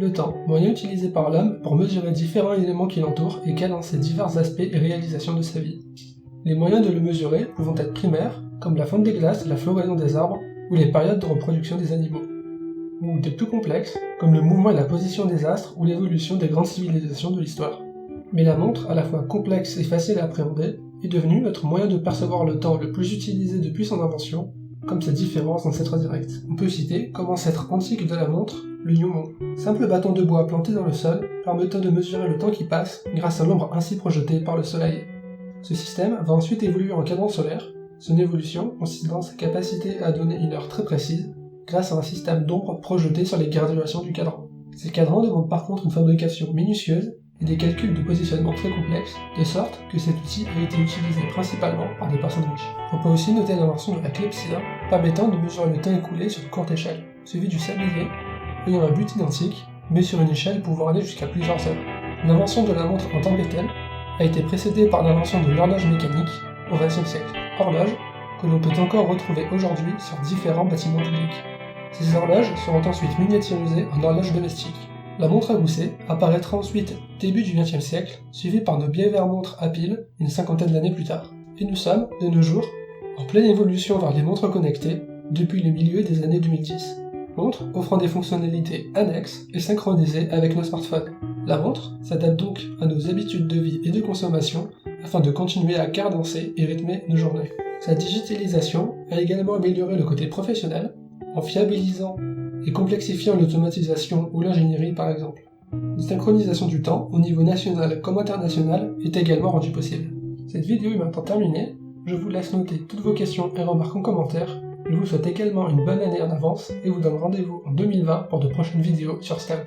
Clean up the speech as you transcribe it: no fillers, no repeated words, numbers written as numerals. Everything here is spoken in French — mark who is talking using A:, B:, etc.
A: Le temps, moyen utilisé par l'homme pour mesurer différents éléments qui l'entourent et quels en ses divers aspects et réalisations de sa vie. Les moyens de le mesurer pouvant être primaires, comme la fonte des glaces, la floraison des arbres ou les périodes de reproduction des animaux. Ou des plus complexes, comme le mouvement et la position des astres ou l'évolution des grandes civilisations de l'histoire. Mais la montre, à la fois complexe et facile à appréhender, est devenue notre moyen de percevoir le temps le plus utilisé depuis son invention, comme sa différence d'ancêtre direct. On peut citer comme ancêtre antique de la montre, le yumo, simple bâton de bois planté dans le sol, permettant de mesurer le temps qui passe grâce à l'ombre ainsi projetée par le soleil. Ce système va ensuite évoluer en cadran solaire. Son évolution consiste dans sa capacité à donner une heure très précise, grâce à un système d'ombre projeté sur les graduations du cadran. Ces cadrans demandent par contre une fabrication minutieuse et des calculs de positionnement très complexes, de sorte que cet outil a été utilisé principalement par des personnes riches. On peut aussi noter l'invention de la clepsydre, permettant de mesurer le temps écoulé sur une courte échelle, suivi du sablier, ayant un but identique, mais sur une échelle pouvant aller jusqu'à plusieurs heures. L'invention de la montre en tant que telle a été précédée par l'invention de l'horloge mécanique au XXe siècle. Horloge que l'on peut encore retrouver aujourd'hui sur différents bâtiments publics. Ces horloges seront ensuite miniaturisées en horloge domestique. La montre à gousset apparaîtra ensuite début du XXe siècle, suivie par nos bièvres-montres à piles une cinquantaine d'années plus tard. Et nous sommes, de nos jours, en pleine évolution vers les montres connectées depuis le milieu des années 2010. Montres offrant des fonctionnalités annexes et synchronisées avec nos smartphones. La montre s'adapte donc à nos habitudes de vie et de consommation afin de continuer à cadencer et rythmer nos journées. Sa digitalisation a également amélioré le côté professionnel en fiabilisant et complexifiant l'automatisation ou l'ingénierie par exemple. Une synchronisation du temps au niveau national comme international est également rendue possible. Cette vidéo est maintenant terminée, je vous laisse noter toutes vos questions et remarques en commentaire. Je vous souhaite également une bonne année en avance et vous donne rendez-vous en 2020 pour de prochaines vidéos sur STEMS.